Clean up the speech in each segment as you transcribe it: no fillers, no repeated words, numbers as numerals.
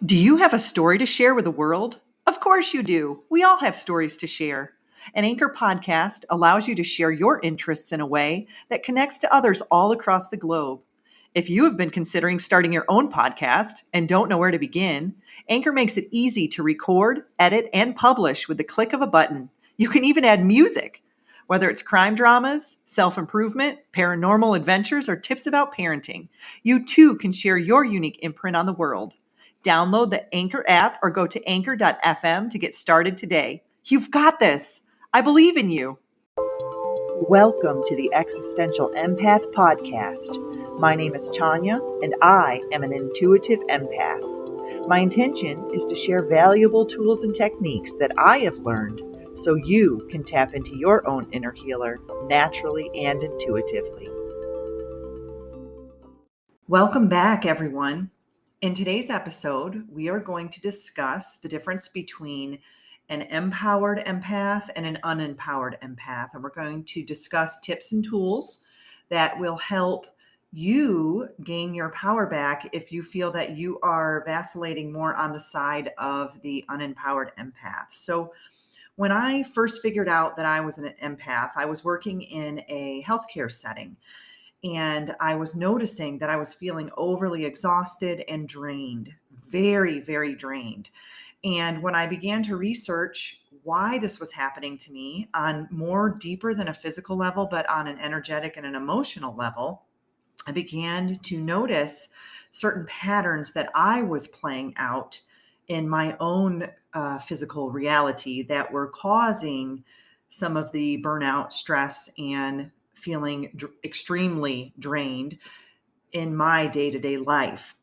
Do you have a story to share with the world? Of course you do. We all have stories to share. An Anchor podcast allows you to share your interests in a way that connects to others all across the globe. If you have been considering starting your own podcast and don't know where to begin, Anchor makes it easy to record, edit, and publish with the click of a button. You can even add music. Whether it's crime dramas, self-improvement, paranormal adventures, or tips about parenting, you too can share your unique imprint on the world. Download the Anchor app or go to anchor.fm to get started today. You've got this. I believe in you. Welcome to the Existential Empath Podcast. My name is Tanya, and I am an intuitive empath. My intention is to share valuable tools and techniques that I have learned so you can tap into your own inner healer naturally and intuitively. Welcome back, everyone. In today's episode, we are going to discuss the difference between an empowered empath and an unempowered empath. And we're going to discuss tips and tools that will help you gain your power back if you feel that you are vacillating more on the side of the unempowered empath. So when I first figured out that I was an empath, I was working in a healthcare setting. And I was noticing that I was feeling overly exhausted and drained, very, very drained. And when I began to research why this was happening to me on more deeper than a physical level, but on an energetic and an emotional level, I began to notice certain patterns that I was playing out in my own physical reality that were causing some of the burnout, stress, and feeling extremely drained in my day-to-day life.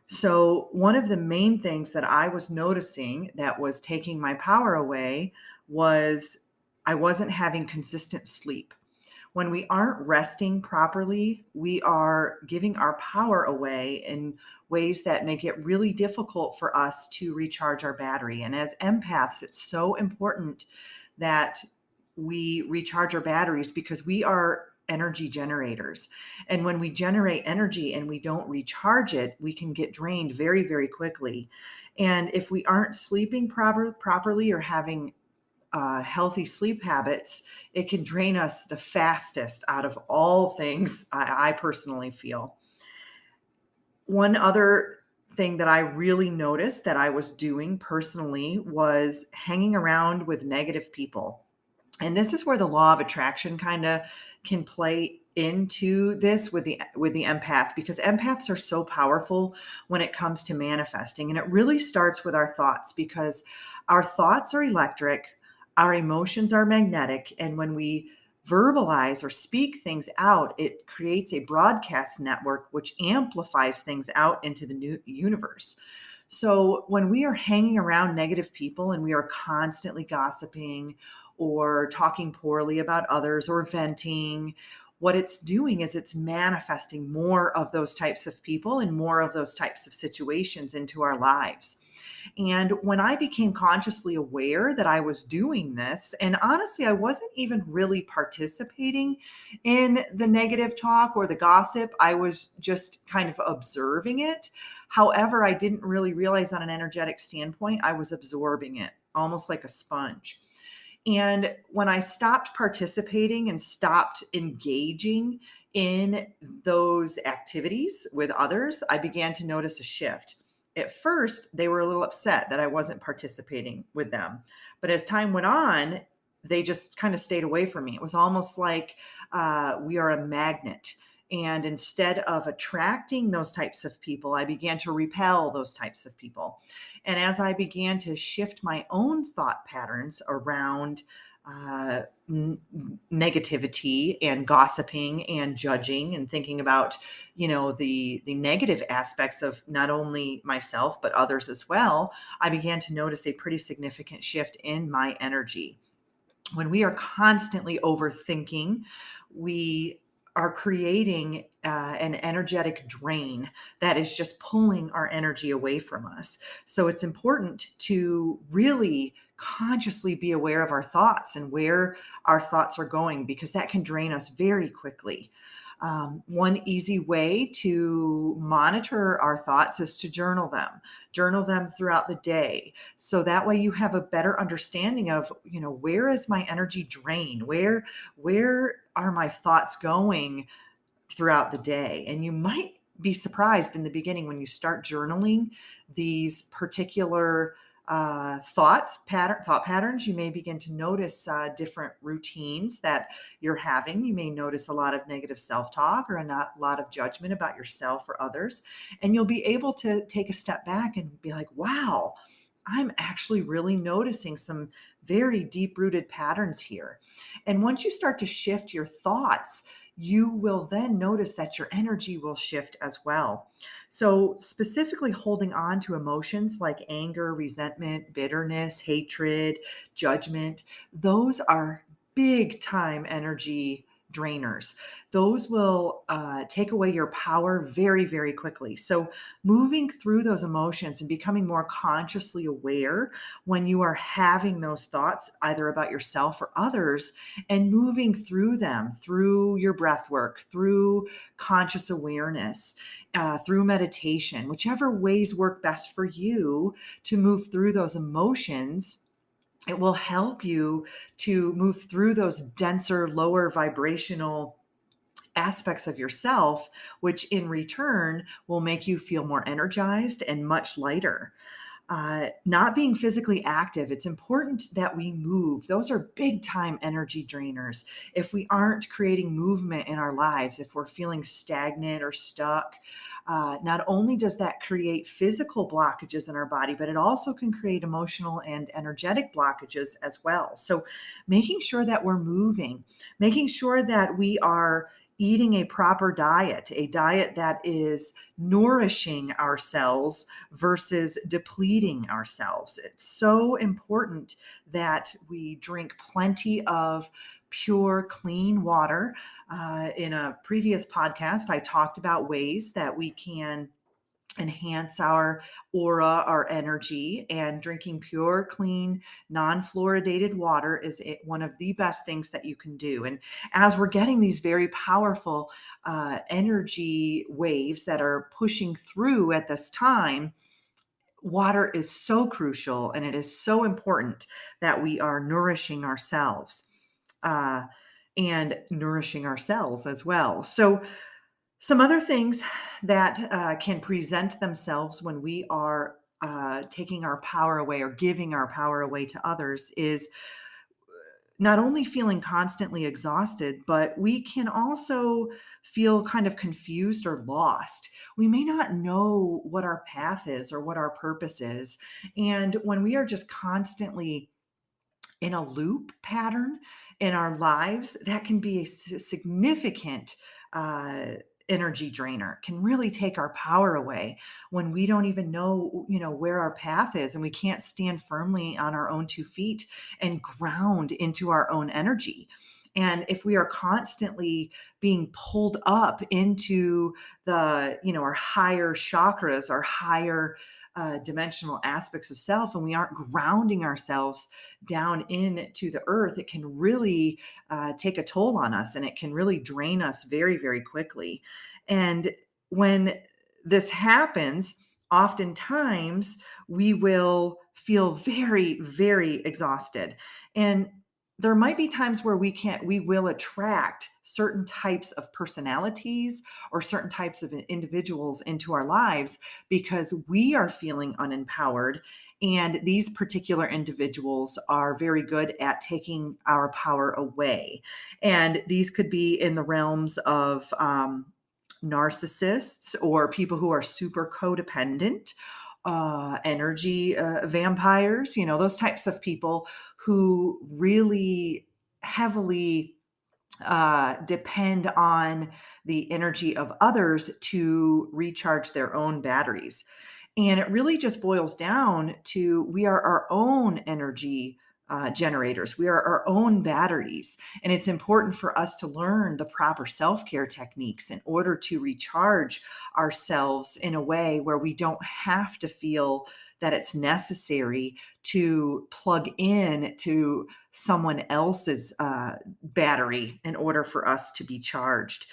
So one of the main things that I was noticing that was taking my power away was I wasn't having consistent sleep. When we aren't resting properly, we are giving our power away in ways that make it really difficult for us to recharge our battery. And as empaths, it's so important that we recharge our batteries because we are energy generators. And when we generate energy and we don't recharge it, we can get drained very, very quickly. And if we aren't sleeping properly or having healthy sleep habits, it can drain us the fastest out of all things, I personally feel. One other thing that I really noticed that I was doing personally was hanging around with negative people. And this is where the law of attraction kind of can play into this with the empath, because empaths are so powerful when it comes to manifesting. And it really starts with our thoughts, because our thoughts are electric, our emotions are magnetic, and when we verbalize or speak things out, it creates a broadcast network which amplifies things out into the new universe. So when we are hanging around negative people and we are constantly gossiping or talking poorly about others or venting, what it's doing is it's manifesting more of those types of people and more of those types of situations into our lives. And when I became consciously aware that I was doing this, and honestly, I wasn't even really participating in the negative talk or the gossip, I was just kind of observing it. However, I didn't really realize on an energetic standpoint, I was absorbing it almost like a sponge. And when I stopped participating and stopped engaging in those activities with others, I began to notice a shift. At first, they were a little upset that I wasn't participating with them. But as time went on, they just kind of stayed away from me. It was almost like we are a magnet. And instead of attracting those types of people, I began to repel those types of people. And as I began to shift my own thought patterns around negativity and gossiping and judging and thinking about, the negative aspects of not only myself, but others as well, I began to notice a pretty significant shift in my energy. When we are constantly overthinking, we are creating an energetic drain that is just pulling our energy away from us. So it's important to really consciously be aware of our thoughts and where our thoughts are going, because that can drain us very quickly. One easy way to monitor our thoughts is to journal them. Journal them throughout the day. So that way you have a better understanding of, where is my energy drain? Where are my thoughts going throughout the day? And you might be surprised in the beginning when you start journaling these particular thought patterns. You may begin to notice different routines that you're having. You may notice a lot of negative self-talk or lot of judgment about yourself or others, and you'll be able to take a step back and be like, wow, I'm actually really noticing some very deep rooted patterns here. And once you start to shift your thoughts, you will then notice that your energy will shift as well. So, specifically holding on to emotions like anger, resentment, bitterness, hatred, judgment, those are big time energy drainers. Those will take away your power very, very quickly. So, moving through those emotions and becoming more consciously aware when you are having those thoughts, either about yourself or others, and moving through them through your breath work, through conscious awareness, through meditation, whichever ways work best for you to move through those emotions. It will help you to move through those denser, lower vibrational aspects of yourself, which in return will make you feel more energized and much lighter. Not being physically active, it's important that we move. Those are big time energy drainers. If we aren't creating movement in our lives, if we're feeling stagnant or stuck, not only does that create physical blockages in our body, but it also can create emotional and energetic blockages as well. So, making sure that we're moving, making sure that we are eating a proper diet, a diet that is nourishing ourselves versus depleting ourselves. It's so important that we drink plenty of pure, clean water. In a previous podcast, I talked about ways that we can enhance our aura, our energy, and drinking pure, clean, non-fluoridated water is one of the best things that you can do. And as we're getting these very powerful energy waves that are pushing through at this time, water is so crucial, and it is so important that we are nourishing ourselves uh, and nourishing ourselves as well. So, some other things that can present themselves when we are taking our power away or giving our power away to others is not only feeling constantly exhausted, but we can also feel kind of confused or lost. We may not know what our path is or what our purpose is. And when we are just constantly in a loop pattern in our lives, that can be a significant uh, energy drainer, can really take our power away when we don't even know, where our path is, and we can't stand firmly on our own 2 feet and ground into our own energy. And if we are constantly being pulled up into our higher chakras, our higher dimensional aspects of self, and we aren't grounding ourselves down into the earth, it can really take a toll on us, and it can really drain us very, very quickly. And when this happens, oftentimes we will feel very, very exhausted. And there might be times where we will attract certain types of personalities or certain types of individuals into our lives because we are feeling unempowered, and these particular individuals are very good at taking our power away. And these could be in the realms of narcissists or people who are super codependent, energy vampires, those types of people who really heavily depend on the energy of others to recharge their own batteries. And it really just boils down to we are our own energy generators. We are our own batteries. And it's important for us to learn the proper self care techniques in order to recharge ourselves in a way where we don't have to feel that it's necessary to plug in to someone else's battery in order for us to be charged.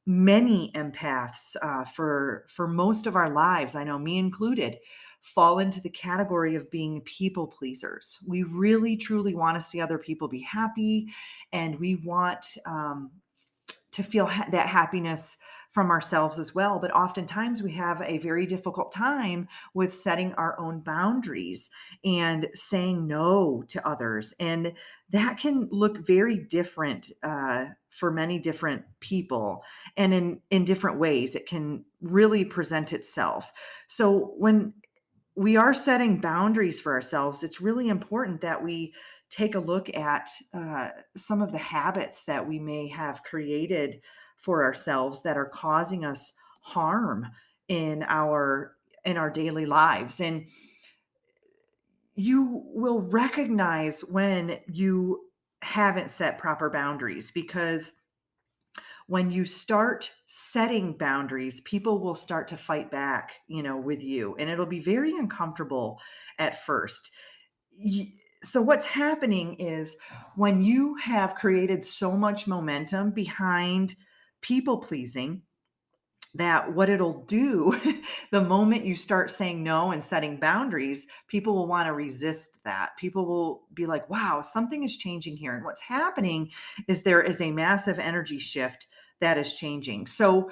Many empaths, for most of our lives, I know me included, fall into the category of being people pleasers. We really truly want to see other people be happy, and we want to feel that happiness from ourselves as well. But oftentimes we have a very difficult time with setting our own boundaries and saying no to others. And that can look very different for many different people, and in different ways. It can really present itself. So when we are setting boundaries for ourselves, it's really important that we take a look at some of the habits that we may have created for ourselves that are causing us harm in our daily lives. And you will recognize when you haven't set proper boundaries, because when you start setting boundaries, people will start to fight back, with you, and it'll be very uncomfortable at first. Y- So, what's happening is when you have created so much momentum behind people pleasing, that what it'll do, the moment you start saying no and setting boundaries, people will want to resist that. People will be like, wow, something is changing here. And what's happening is there is a massive energy shift that is changing. So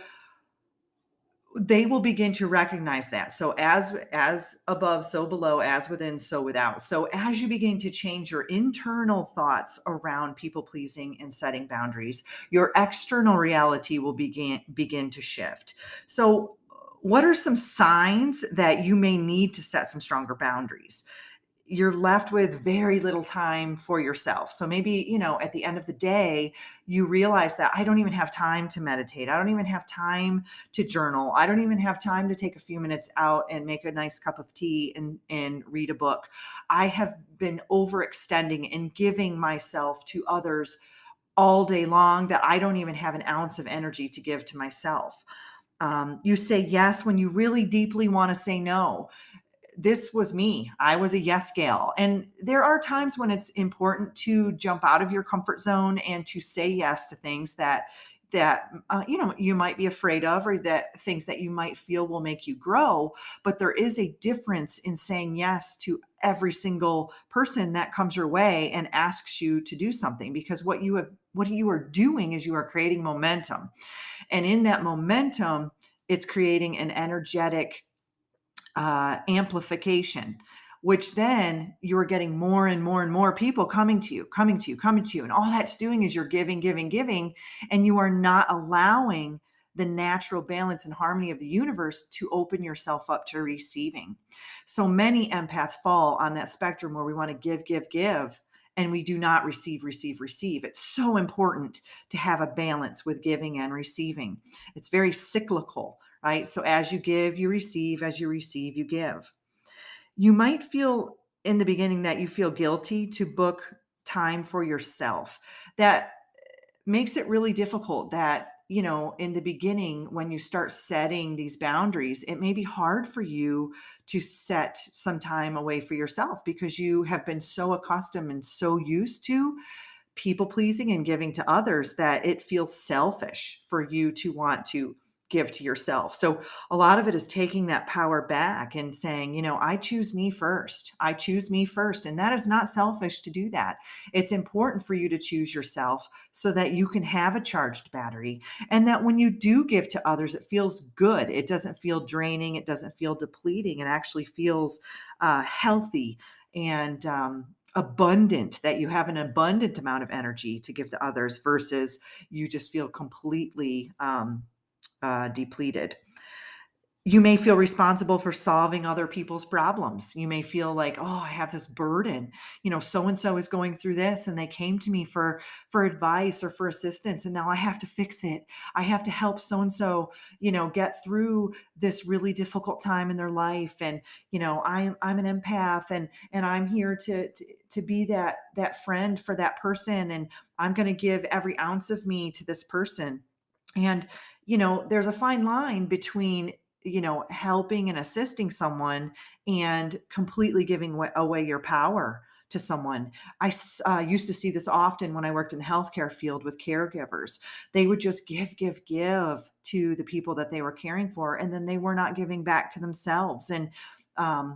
they will begin to recognize that. So as above, so below, as within, so without. So as you begin to change your internal thoughts around people pleasing and setting boundaries, your external reality will begin to shift. So what are some signs that you may need to set some stronger boundaries? You're left with very little time for yourself. So maybe, at the end of the day, you realize that I don't even have time to meditate. I don't even have time to journal. I don't even have time to take a few minutes out and make a nice cup of tea and read a book. I have been overextending and giving myself to others all day long, that I don't even have an ounce of energy to give to myself. You say yes when you really deeply want to say no. This was me. I was a yes gal. And there are times when it's important to jump out of your comfort zone and to say yes to things that you might be afraid of, or that things that you might feel will make you grow. But there is a difference in saying yes to every single person that comes your way and asks you to do something, because what you are doing is you are creating momentum. And in that momentum, it's creating an energetic amplification, which then you're getting more and more and more people coming to you, coming to you, coming to you. And all that's doing is you're giving, giving, giving, and you are not allowing the natural balance and harmony of the universe to open yourself up to receiving. So many empaths fall on that spectrum where we want to give, give, give, and we do not receive, receive, receive. It's so important to have a balance with giving and receiving. It's very cyclical, right? So as you give, you receive. As you receive, you give. You might feel in the beginning that you feel guilty to book time for yourself. That makes it really difficult. That, in the beginning, when you start setting these boundaries, it may be hard for you to set some time away for yourself, because you have been so accustomed and so used to people pleasing and giving to others that it feels selfish for you to want to give to yourself. So a lot of it is taking that power back and saying, I choose me first. I choose me first. And that is not selfish to do that. It's important for you to choose yourself so that you can have a charged battery. And that when you do give to others, it feels good. It doesn't feel draining. It doesn't feel depleting. It actually feels healthy and abundant, that you have an abundant amount of energy to give to others, versus you just feel completely depleted. You may feel responsible for solving other people's problems. You may feel like, oh, I have this burden. So and so is going through this, and they came to me for advice or for assistance, and now I have to fix it. I have to help so and so, get through this really difficult time in their life. And I'm an empath, and I'm here to be that friend for that person, and I'm going to give every ounce of me to this person. And there's a fine line between helping and assisting someone and completely giving away your power to someone. Used to see this often when I worked in the healthcare field with caregivers. They would just give to the people that they were caring for, and then they were not giving back to themselves. And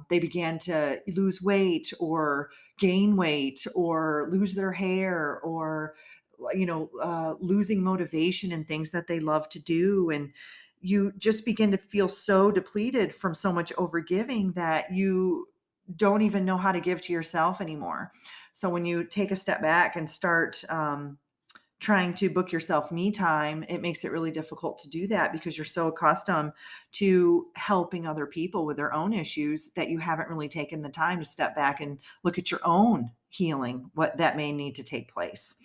they began to lose weight or gain weight or lose their hair or losing motivation in things that they love to do. And you just begin to feel so depleted from so much overgiving that you don't even know how to give to yourself anymore. So when you take a step back and start trying to book yourself me time, it makes it really difficult to do that because you're so accustomed to helping other people with their own issues that you haven't really taken the time to step back and look at your own healing, what that may need to take place.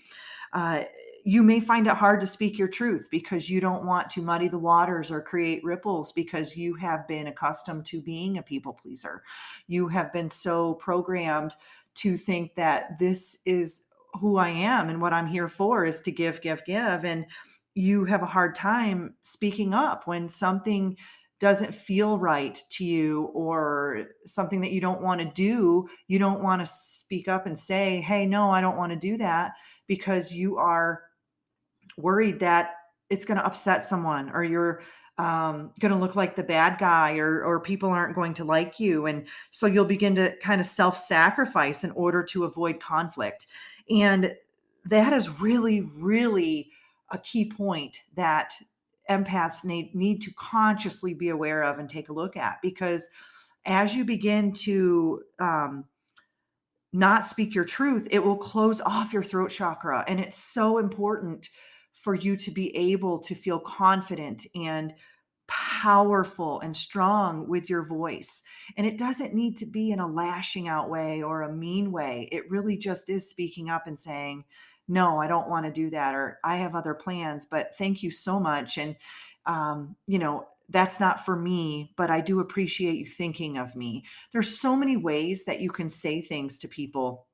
Uh, you may find it hard to speak your truth because you don't want to muddy the waters or create ripples because you have been accustomed to being a people pleaser. You have been so programmed to think that this is who I am and what I'm here for is to give, give, give. And you have a hard time speaking up when something doesn't feel right to you or something that you don't want to do. You don't want to speak up and say, hey, no, I don't want to do that because you are worried that it's going to upset someone or you're going to look like the bad guy or people aren't going to like you. And so you'll begin to kind of self-sacrifice in order to avoid conflict. And that is really, really a key point that empaths need to consciously be aware of and take a look at, because as you begin to not speak your truth, it will close off your throat chakra. And it's so important for you to be able to feel confident and powerful and strong with your voice. And it doesn't need to be in a lashing out way or a mean way. It really just is speaking up and saying, no, I don't want to do that, or I have other plans, but thank you so much. And, that's not for me, but I do appreciate you thinking of me. There's so many ways that you can say things to people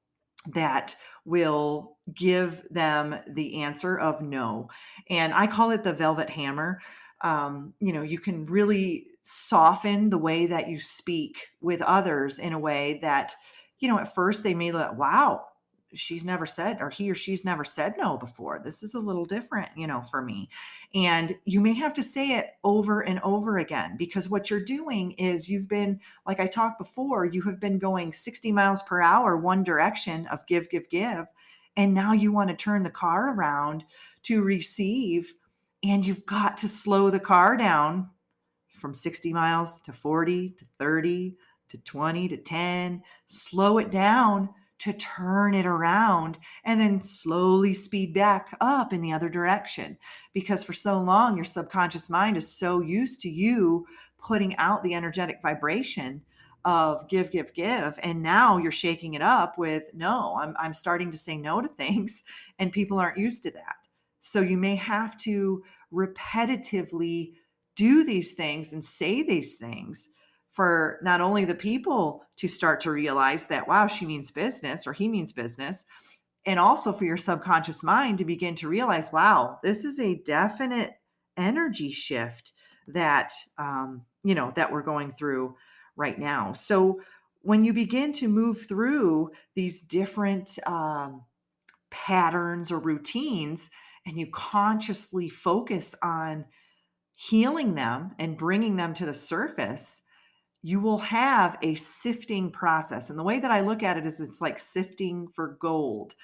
that will give them the answer of no. And I call it the velvet hammer. You can really soften the way that you speak with others in a way that, at first they may look, wow, she's never said, or he or she's never said no before. This is a little different, for me. And you may have to say it over and over again, because what you're doing is you've been, like I talked before, you have been going 60 miles per hour, one direction of give, give, give. And now you want to turn the car around to receive, and you've got to slow the car down from 60 miles to 40 to 30 to 20 to 10, slow it down to turn it around and then slowly speed back up in the other direction. Because for so long, your subconscious mind is so used to you putting out the energetic vibration of give, give, give. And now you're shaking it up with no, I'm starting to say no to things, and people aren't used to that. So you may have to repetitively do these things and say these things for not only the people to start to realize that, wow, she means business or he means business, and also for your subconscious mind to begin to realize, wow, this is a definite energy shift that, that we're going through right now. So when you begin to move through these different patterns or routines, and you consciously focus on healing them and bringing them to the surface, you will have a sifting process. And the way that I look at it is it's like sifting for gold.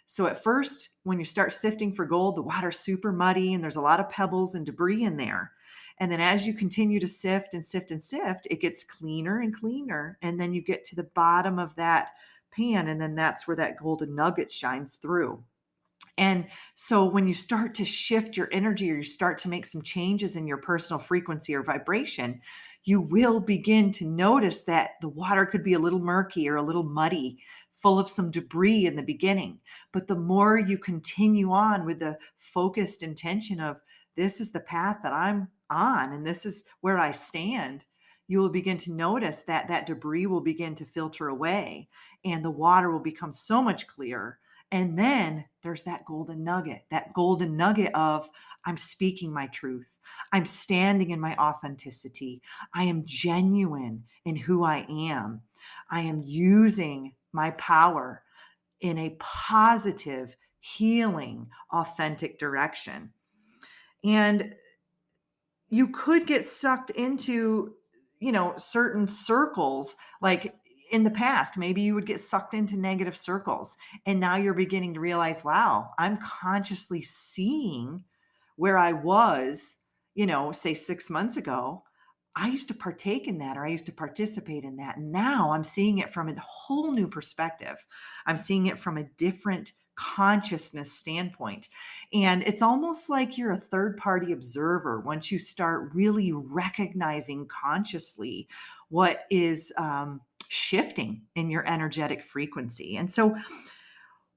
So at first, when you start sifting for gold, the water's super muddy and there's a lot of pebbles and debris in there. And then as you continue to sift and sift and sift, it gets cleaner and cleaner. And then you get to the bottom of that pan, and then that's where that golden nugget shines through. And so when you start to shift your energy or you start to make some changes in your personal frequency or vibration, you will begin to notice that the water could be a little murky or a little muddy, full of some debris in the beginning. But the more you continue on with the focused intention of this is the path that I'm on and this is where I stand, you will begin to notice that that debris will begin to filter away and the water will become so much clearer. And then there's that golden nugget of I'm speaking my truth. I'm standing in my authenticity. I am genuine in who I am. I am using my power in a positive, healing, authentic direction. And you could get sucked into, certain circles. Like in the past, maybe you would get sucked into negative circles. And now you're beginning to realize, wow, I'm consciously seeing where I was, say 6 months ago. I used to partake in that, or I used to participate in that. And now I'm seeing it from a whole new perspective. I'm seeing it from a different consciousness standpoint. And it's almost like you're a third party observer once you start really recognizing consciously what is shifting in your energetic frequency. And so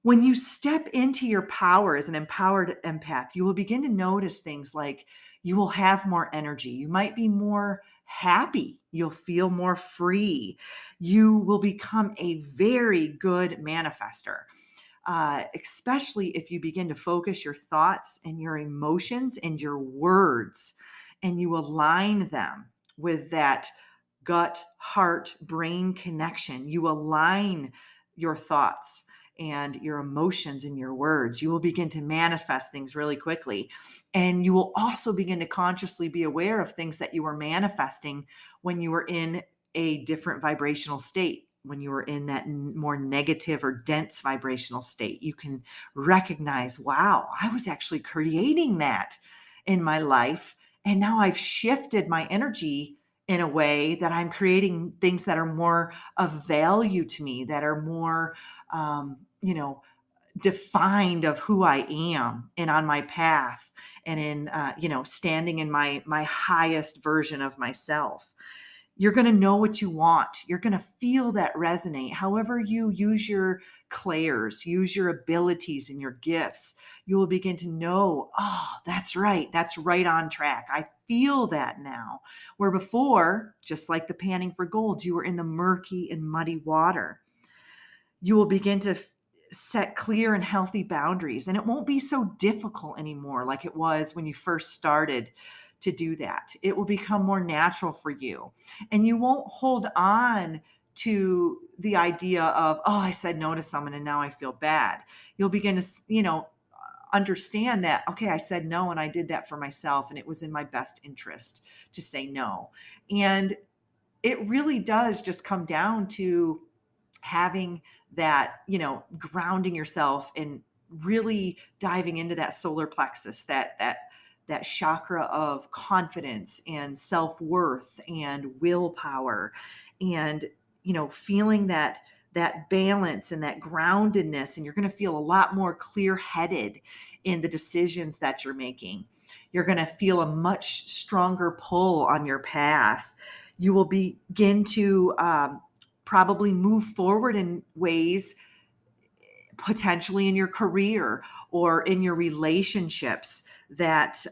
when you step into your power as an empowered empath, you will begin to notice things like you will have more energy. You might be more happy. You'll feel more free. You will become a very good manifester, especially if you begin to focus your thoughts and your emotions and your words, and you align them with that gut, heart, brain connection. You align your thoughts and your emotions and your words. You will begin to manifest things really quickly. And you will also begin to consciously be aware of things that you were manifesting when you were in a different vibrational state. When you were in that more negative or dense vibrational state, you can recognize, wow, I was actually creating that in my life. And now I've shifted my energy in a way that I'm creating things that are more of value to me, that are more, defined of who I am and on my path, and in, standing in my highest version of myself. You're going to know what you want. You're going to feel that resonate. However you use your clairs, use your abilities and your gifts, you will begin to know, oh, that's right. That's right on track. I feel that now. Where before, just like the panning for gold, you were in the murky and muddy water. You will begin to set clear and healthy boundaries, and it won't be so difficult anymore like it was when you first started to do that. It will become more natural for you, and you won't hold on to the idea of, oh, I said no to someone and now I feel bad. You'll begin to, understand that, okay, I said no and I did that for myself, and it was in my best interest to say no. And it really does just come down to having that, grounding yourself and really diving into that solar plexus, that chakra of confidence and self-worth and willpower, and feeling that balance and that groundedness. And you're going to feel a lot more clear-headed in the decisions that you're making. You're going to feel a much stronger pull on your path. You will begin to probably move forward in ways, potentially in your career or in your relationships, that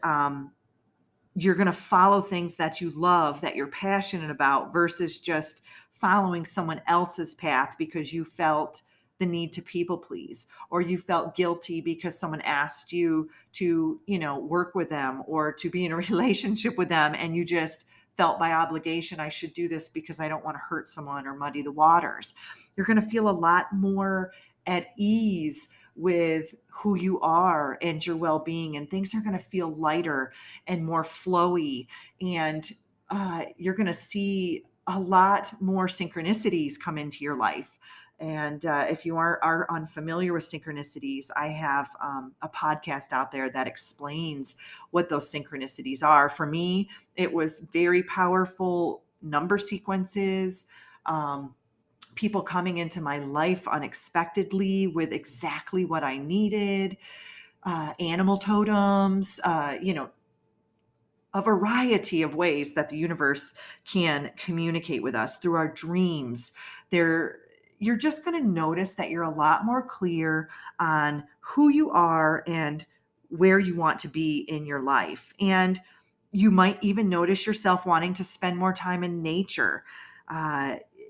you're going to follow things that you love, that you're passionate about, versus just following someone else's path because you felt the need to people please, or you felt guilty because someone asked you to, work with them or to be in a relationship with them, and you just felt by obligation, I should do this because I don't want to hurt someone or muddy the waters. You're going to feel a lot more at ease with who you are and your well-being, and things are going to feel lighter and more flowy. And you're going to see a lot more synchronicities come into your life. And if you are unfamiliar with synchronicities, I have a podcast out there that explains what those synchronicities are. For me, it was very powerful number sequences, people coming into my life unexpectedly with exactly what I needed, animal totems, a variety of ways that the universe can communicate with us through our dreams. You're just going to notice that you're a lot more clear on who you are and where you want to be in your life. And you might even notice yourself wanting to spend more time in nature.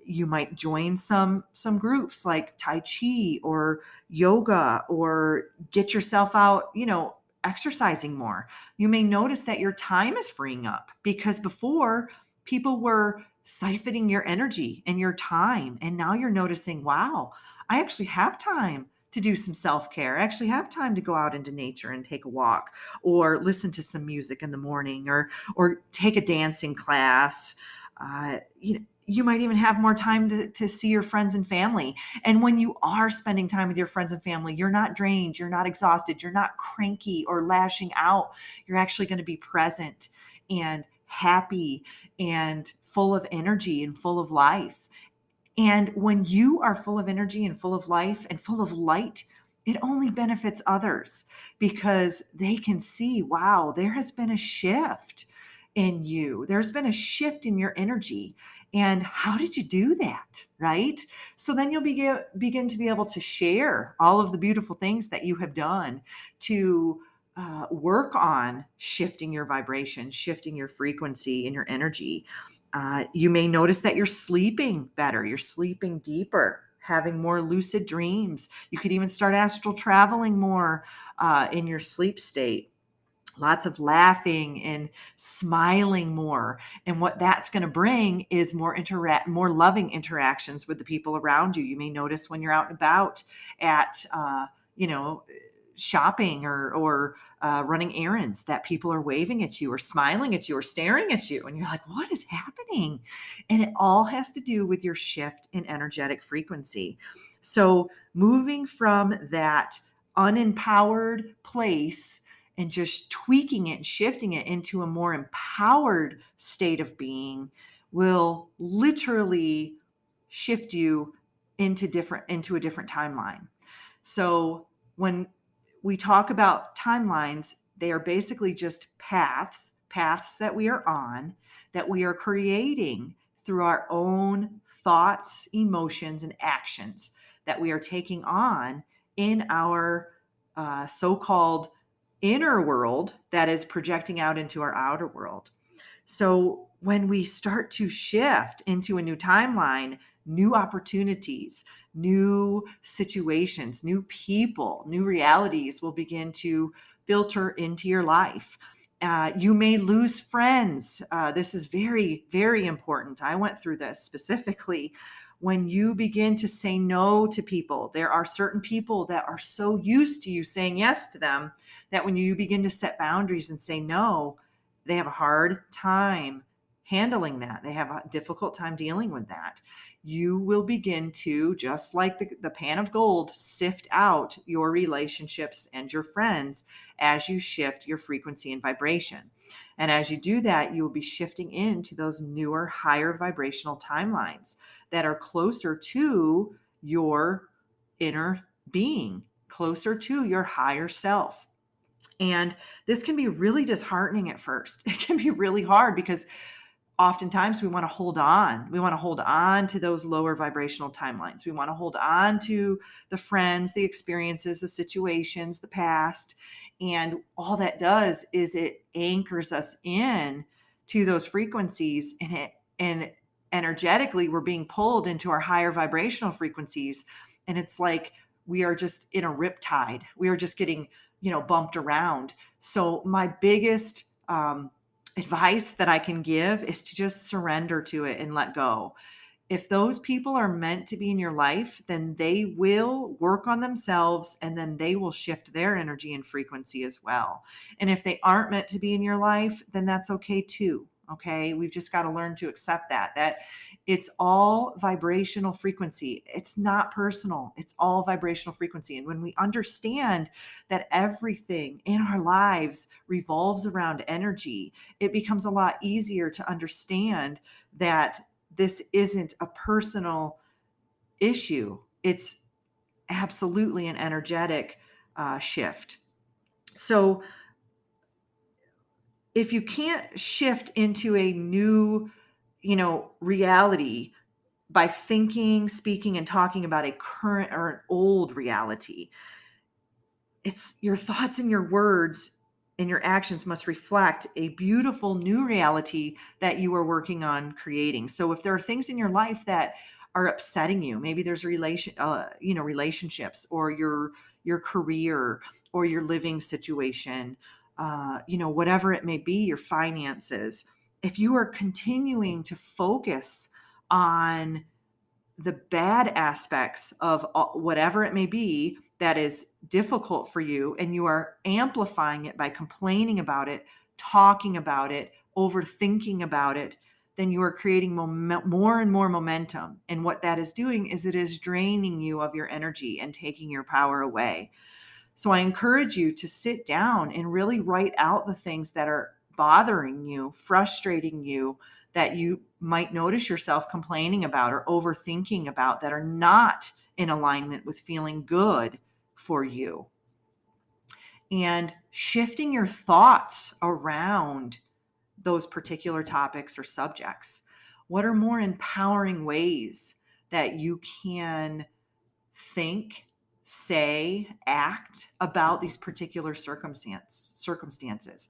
You might join some groups like Tai Chi or yoga, or get yourself out, exercising more. You may notice that your time is freeing up, because before, people were siphoning your energy and your time. And now you're noticing, wow, I actually have time to do some self-care. Actually have time to go out into nature and take a walk, or listen to some music in the morning, or take a dancing class. You might even have more time to see your friends and family. And when you are spending time with your friends and family, you're not drained, you're not exhausted, you're not cranky or lashing out. You're actually going to be present and happy and full of energy and full of life. And when you are full of energy and full of life and full of light, it only benefits others, because they can see, wow, there has been a shift in you. There's been a shift in your energy. And how did you do that? Right? So then you'll begin to be able to share all of the beautiful things that you have done to work on shifting your vibration, shifting your frequency and your energy. You may notice that you're sleeping better, you're sleeping deeper, having more lucid dreams. You could even start astral traveling more in your sleep state. Lots of laughing and smiling more. And what that's going to bring is more loving interactions with the people around you. You may notice when you're out and about at, you know, shopping or running errands, that people are waving at you or smiling at you or staring at you. And you're like, what is happening? And it all has to do with your shift in energetic frequency. So moving from that unempowered place and just tweaking it and shifting it into a more empowered state of being will literally shift you into a different timeline. So when we talk about timelines, they are basically just paths that we are on, that we are creating through our own thoughts, emotions, and actions that we are taking on in our so-called inner world that is projecting out into our outer world. So when we start to shift into a new timeline, new opportunities, new situations, new people, new realities will begin to filter into your life. You may lose friends. This is very, very important. I went through this specifically. When you begin to say no to people, there are certain people that are so used to you saying yes to them that when you begin to set boundaries and say no, they have a hard time handling that. They have a difficult time dealing with that. You will begin to, just like the pan of gold, sift out your relationships and your friends as you shift your frequency and vibration. And as you do that, you will be shifting into those newer, higher vibrational timelines that are closer to your inner being, closer to your higher self. And this can be really disheartening at first. It can be really hard because oftentimes we want to hold on. We want to hold on to those lower vibrational timelines. We want to hold on to the friends, the experiences, the situations, the past. And all that does is it anchors us in to those frequencies, and energetically we're being pulled into our higher vibrational frequencies. And it's like we are just in a riptide. We are just getting, bumped around. So my biggest advice that I can give is to just surrender to it and let go. If those people are meant to be in your life, then they will work on themselves, and then they will shift their energy and frequency as well. And if they aren't meant to be in your life, then that's okay too. Okay. We've just got to learn to accept that it's all vibrational frequency. It's not personal. It's all vibrational frequency. And when we understand that everything in our lives revolves around energy, it becomes a lot easier to understand that this isn't a personal issue. It's absolutely an energetic shift. So if you can't shift into a new, reality by thinking, speaking, and talking about a current or an old reality, it's your thoughts and your words and your actions must reflect a beautiful new reality that you are working on creating. So if there are things in your life that are upsetting you, maybe there's relationships, or your career, or your living situation, whatever it may be, your finances. If you are continuing to focus on the bad aspects of whatever it may be that is difficult for you and you are amplifying it by complaining about it, talking about it, overthinking about it, then you are creating more and more momentum. And what that is doing is it is draining you of your energy and taking your power away. So I encourage you to sit down and really write out the things that are bothering you, frustrating you, that you might notice yourself complaining about or overthinking about, that are not in alignment with feeling good for you. And shifting your thoughts around those particular topics or subjects. What are more empowering ways that you can think, say, act about these particular circumstances?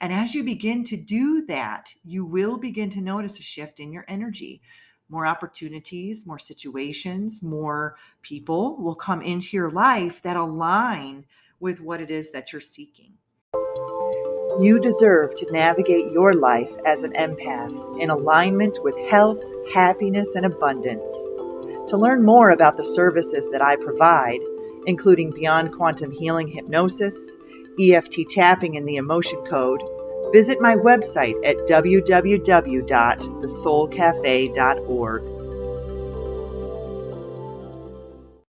And as you begin to do that, you will begin to notice a shift in your energy. More opportunities, more situations, more people will come into your life that align with what it is that you're seeking. You deserve to navigate your life as an empath in alignment with health, happiness, and abundance. To learn more about the services that I provide, including Beyond Quantum Healing Hypnosis, EFT Tapping, and the Emotion Code, visit my website at www.thesoulcafe.org.